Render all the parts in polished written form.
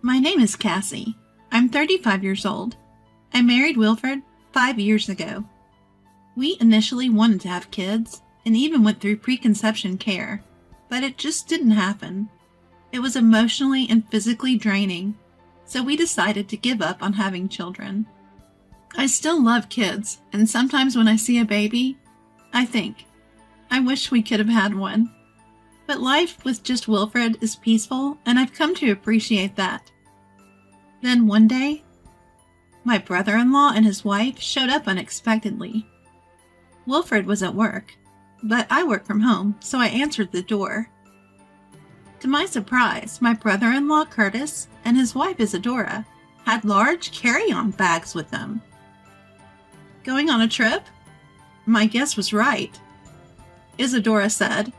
My name is Cassie. I'm 35 years old. I married Wilfred 5 years ago. We initially wanted to have kids and even went through preconception care, but it just didn't happen. It was emotionally and physically draining, so we decided to give up on having children. I still love kids, and sometimes when I see a baby, I think, I wish we could have had one. But life with just Wilfred is peaceful, and I've come to appreciate that. Then one day, my brother-in-law and his wife showed up unexpectedly. Wilfred was at work, but I work from home, so I answered the door. To my surprise, my brother-in-law Curtis and his wife Isadora had large carry-on bags with them. Going on a trip? My guess was right. Isadora said,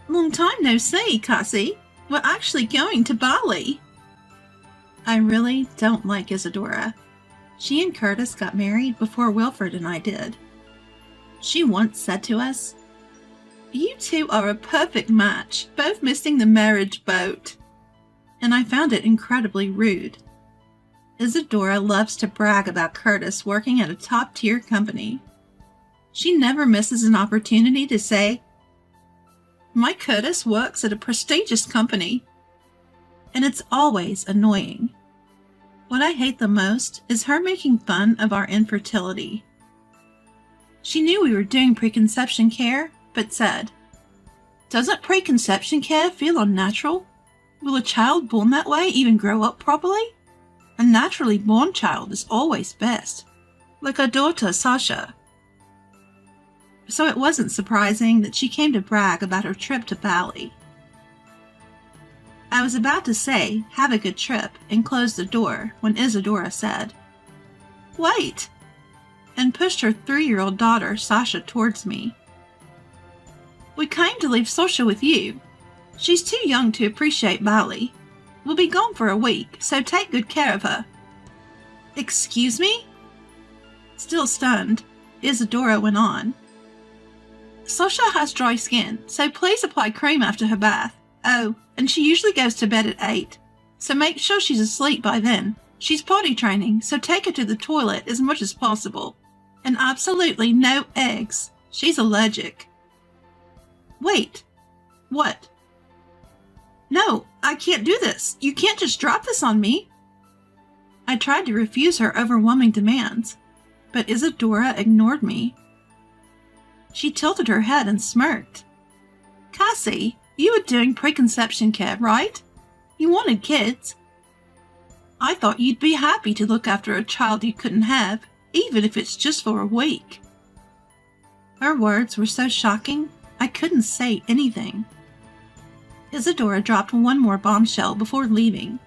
"Long time no see, Cassie. We're actually going to Bali." I really don't like Isadora. She and Curtis got married before Wilfred and I did. She once said to us, "You two are a perfect match, both missing the marriage boat." And I found it incredibly rude. Isadora loves to brag about Curtis working at a top-tier company. She never misses an opportunity to say, "My Curtis works at a prestigious company." And it's always annoying. What I hate the most is her making fun of our infertility. She knew we were doing preconception care, but said, "Doesn't preconception care feel unnatural? Will a child born that way even grow up properly? A naturally born child is always best, like our daughter Sasha." So it wasn't surprising that she came to brag about her trip to Bali. I was about to say, "Have a good trip," and close the door when Isadora said, "Wait," and pushed her 3-year-old daughter Sasha towards me. "We came to leave Sasha with you. She's too young to appreciate Bali. We'll be gone for a week, so take good care of her." "Excuse me?" Still stunned, Isadora went on. "Sasha has dry skin, so please apply cream after her bath. Oh, and she usually goes to bed at 8, so make sure she's asleep by then. She's potty training, so take her to the toilet as much as possible. And absolutely no eggs. She's allergic." "Wait. What?" "No, I can't do this. You can't just drop this on me." I tried to refuse her overwhelming demands, but Isadora ignored me. She tilted her head and smirked. "Cassie, you were doing preconception care, right? You wanted kids. I thought you'd be happy to look after a child you couldn't have, even if it's just for a week." Her words were so shocking, I couldn't say anything. Isadora dropped one more bombshell before leaving.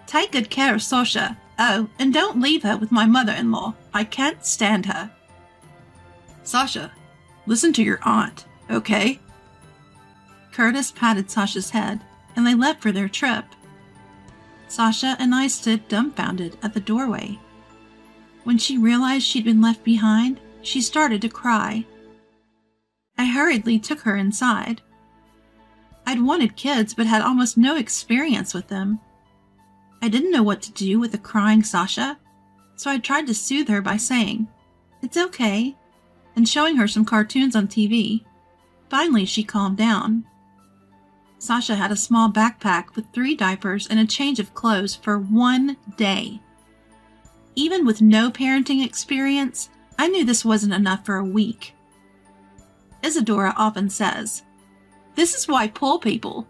"Take good care of Sasha. Oh, and don't leave her with my mother-in-law. I can't stand her." "Sasha, listen to your aunt, okay?" Curtis patted Sasha's head, and they left for their trip. Sasha and I stood dumbfounded at the doorway. When she realized she'd been left behind, she started to cry. I hurriedly took her inside. I'd wanted kids but had almost no experience with them. I didn't know what to do with a crying Sasha, so I tried to soothe her by saying, "It's okay," and showing her some cartoons on TV. Finally, she calmed down. Sasha had a small backpack with 3 diapers and a change of clothes for 1 day. Even with no parenting experience, I knew this wasn't enough for a week. Isadora often says, "This is why poor people,"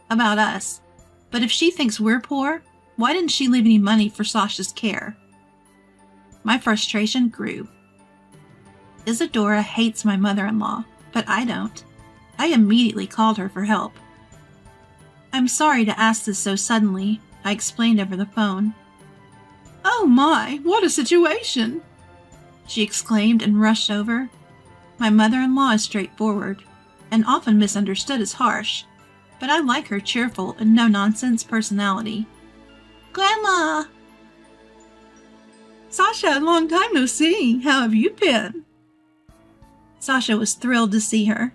about us, but if she thinks we're poor, why didn't she leave any money for Sasha's care? My frustration grew. Isadora hates my mother-in-law, but I don't. I immediately called her for help. "I'm sorry to ask this so suddenly," I explained over the phone. "Oh my, what a situation!" she exclaimed and rushed over. My mother-in-law is straightforward, and often misunderstood as harsh, but I like her cheerful and no-nonsense personality. "Grandma!" "Sasha, long time no see. How have you been?" Sasha was thrilled to see her.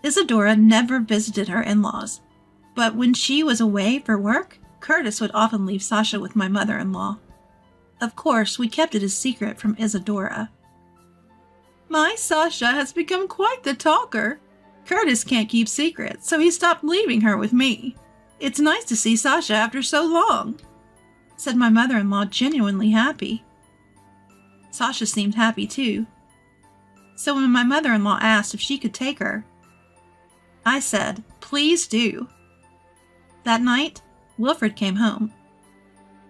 Isadora never visited her in-laws, but when she was away for work, Curtis would often leave Sasha with my mother-in-law. Of course, we kept it a secret from Isadora. My Sasha has become quite the talker. Curtis can't keep secrets, so he stopped leaving her with me. It's nice to see Sasha after so long, said my mother-in-law, genuinely happy. Sasha seemed happy too. So when my mother-in-law asked if she could take her, I said, please do. That night, Wilfred came home.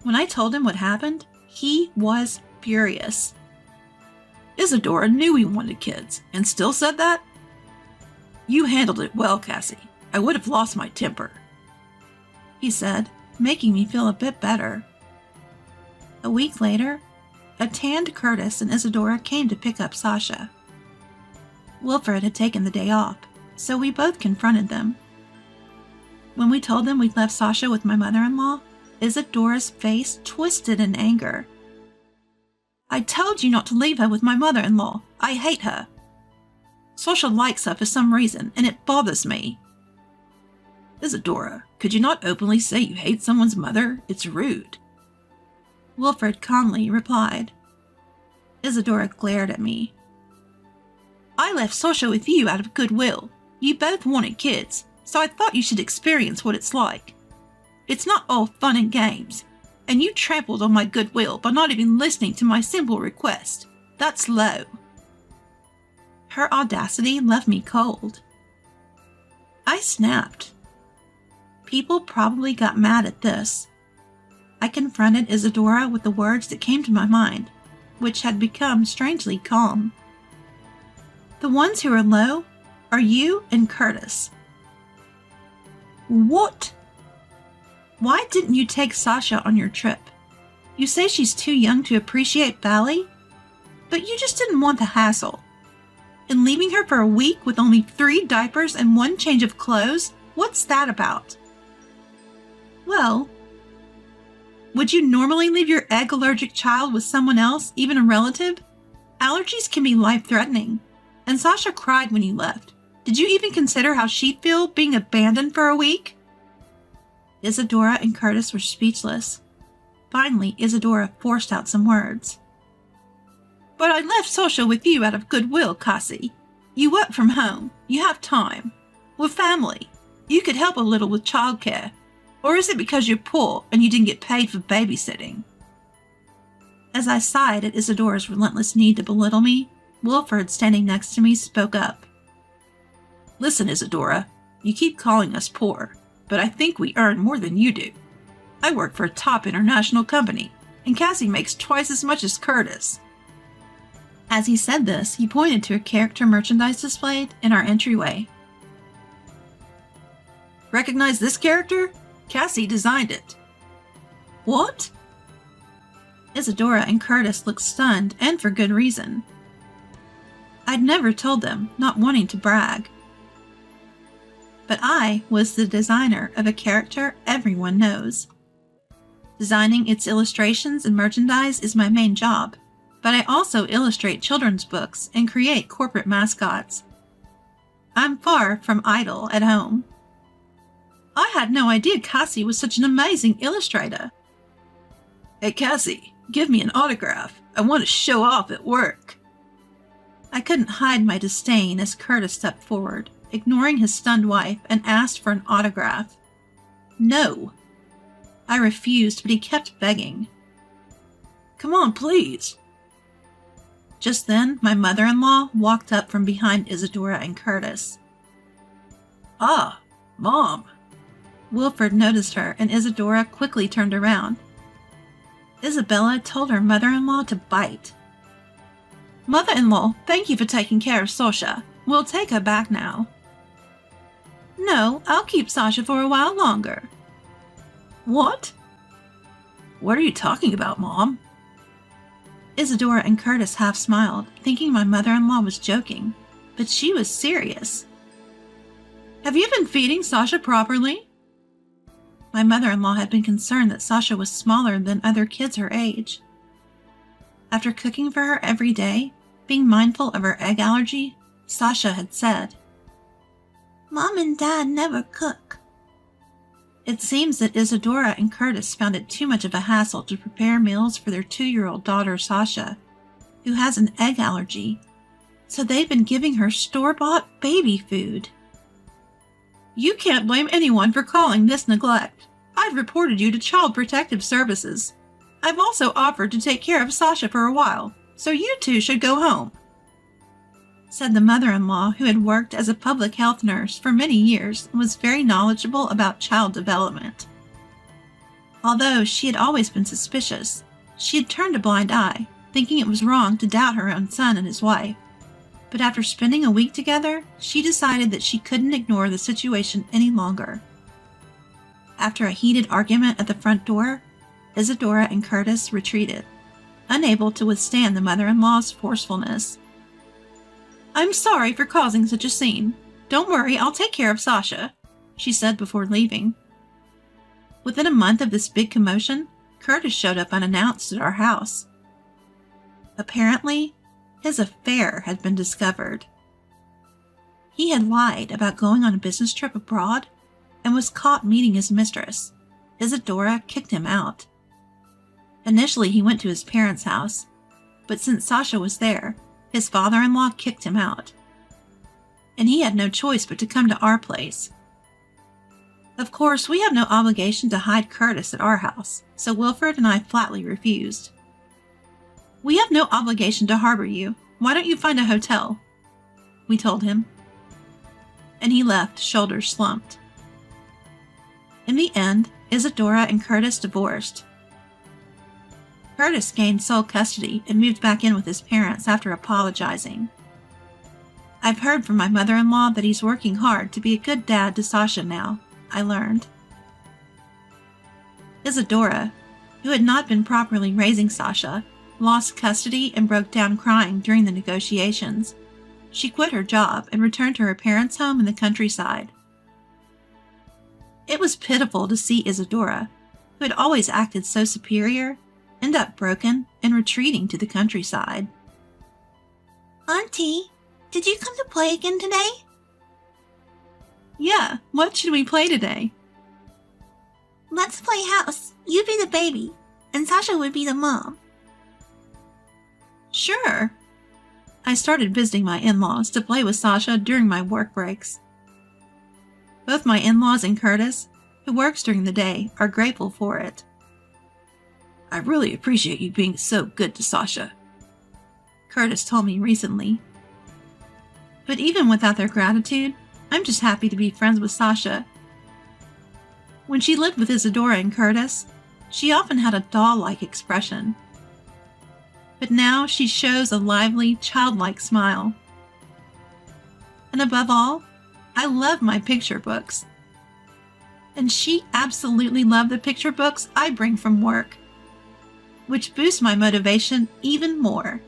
When I told him what happened, he was furious. Isadora knew we wanted kids, and still said that? You handled it well, Cassie. I would have lost my temper, he said, making me feel a bit better. A week later, a tanned Curtis and Isadora came to pick up Sasha. Wilfred had taken the day off, so we both confronted them. When we told them we'd left Sasha with my mother-in-law, Isadora's face twisted in anger. I told you not to leave her with my mother-in-law. I hate her. Sasha likes her for some reason, and it bothers me. Isadora, could you not openly say you hate someone's mother? It's rude. Wilfred calmly replied. Isadora glared at me. I left Sasha with you out of goodwill. You both wanted kids, so I thought you should experience what it's like. It's not all fun and games, and you trampled on my goodwill by not even listening to my simple request. That's low. Her audacity left me cold. I snapped. People probably got mad at this. I confronted Isadora with the words that came to my mind, which had become strangely calm. The ones who are low are you and Curtis. What? Why didn't you take Sasha on your trip? You say she's too young to appreciate ballet? But you just didn't want the hassle. And leaving her for a week with only 3 diapers and 1 change of clothes? What's that about? Well, would you normally leave your egg-allergic child with someone else, even a relative? Allergies can be life-threatening. And Sasha cried when you left. Did you even consider how she'd feel being abandoned for a week? Isadora and Curtis were speechless. Finally, Isadora forced out some words. But I left Sasha with you out of goodwill, Cassie. You work from home. You have time. We're family. You could help a little with childcare. Or is it because you're poor and you didn't get paid for babysitting? As I sighed at Isadora's relentless need to belittle me, Wilfred, standing next to me, spoke up. Listen, Isadora, you keep calling us poor, but I think we earn more than you do. I work for a top international company, and Cassie makes twice as much as Curtis. As he said this, he pointed to a character merchandise displayed in our entryway. Recognize this character? Cassie designed it. What? Isadora and Curtis looked stunned, and for good reason. I'd never told them, not wanting to brag. But I was the designer of a character everyone knows. Designing its illustrations and merchandise is my main job, but I also illustrate children's books and create corporate mascots. I'm far from idle at home. I had no idea Cassie was such an amazing illustrator. Hey Cassie, give me an autograph. I want to show off at work. I couldn't hide my disdain as Curtis stepped forward, ignoring his stunned wife, and asked for an autograph. No. I refused, but he kept begging. Come on, please. Just then, my mother-in-law walked up from behind Isadora and Curtis. Ah, Mom. Wilfred noticed her, and Isadora quickly turned around. Isabella told her mother-in-law to bite. Mother-in-law, thank you for taking care of Sasha. We'll take her back now. No, I'll keep Sasha for a while longer. What? What are you talking about, Mom? Isadora and Curtis half smiled, thinking my mother-in-law was joking, but she was serious. Have you been feeding Sasha properly? My mother-in-law had been concerned that Sasha was smaller than other kids her age. After cooking for her every day, being mindful of her egg allergy, Sasha had said, Mom and Dad never cook. It seems that Isadora and Curtis found it too much of a hassle to prepare meals for their 2-year-old daughter Sasha, who has an egg allergy, so they've been giving her store-bought baby food. You can't blame anyone for calling this neglect. I've reported you to Child Protective Services. I've also offered to take care of Sasha for a while, so you two should go home," said the mother-in-law, who had worked as a public health nurse for many years and was very knowledgeable about child development. Although she had always been suspicious, she had turned a blind eye, thinking it was wrong to doubt her own son and his wife. But after spending a week together, she decided that she couldn't ignore the situation any longer. After a heated argument at the front door, Isadora and Curtis retreated, unable to withstand the mother-in-law's forcefulness. "I'm sorry for causing such a scene. Don't worry, I'll take care of Sasha," she said before leaving. Within a month of this big commotion, Curtis showed up unannounced at our house. Apparently, his affair had been discovered. He had lied about going on a business trip abroad and was caught meeting his mistress. Isadora kicked him out. Initially, he went to his parents' house, but since Sasha was there, his father-in-law kicked him out, and he had no choice but to come to our place. Of course, we have no obligation to hide Curtis at our house, so Wilfred and I flatly refused. "We have no obligation to harbor you. Why don't you find a hotel?" we told him. And he left, shoulders slumped. In the end, Isadora and Curtis divorced. Curtis gained sole custody and moved back in with his parents after apologizing. I've heard from my mother-in-law that he's working hard to be a good dad to Sasha now, I learned. Isadora, who had not been properly raising Sasha, lost custody and broke down crying during the negotiations. She quit her job and returned to her parents' home in the countryside. It was pitiful to see Isadora, who had always acted so superior, end up broken and retreating to the countryside. "Auntie, did you come to play again today?" "Yeah, what should we play today?" "Let's play house. You be the baby, and Sasha would be the mom." "Sure." I started visiting my in-laws to play with Sasha during my work breaks. Both my in-laws and Curtis, who works during the day, are grateful for it. "I really appreciate you being so good to Sasha," Curtis told me recently. But even without their gratitude, I'm just happy to be friends with Sasha. When she lived with Isadora and Curtis, she often had a doll-like expression. But now she shows a lively, childlike smile. And above all, I love my picture books. And she absolutely loved the picture books I bring from work, which boosts my motivation even more.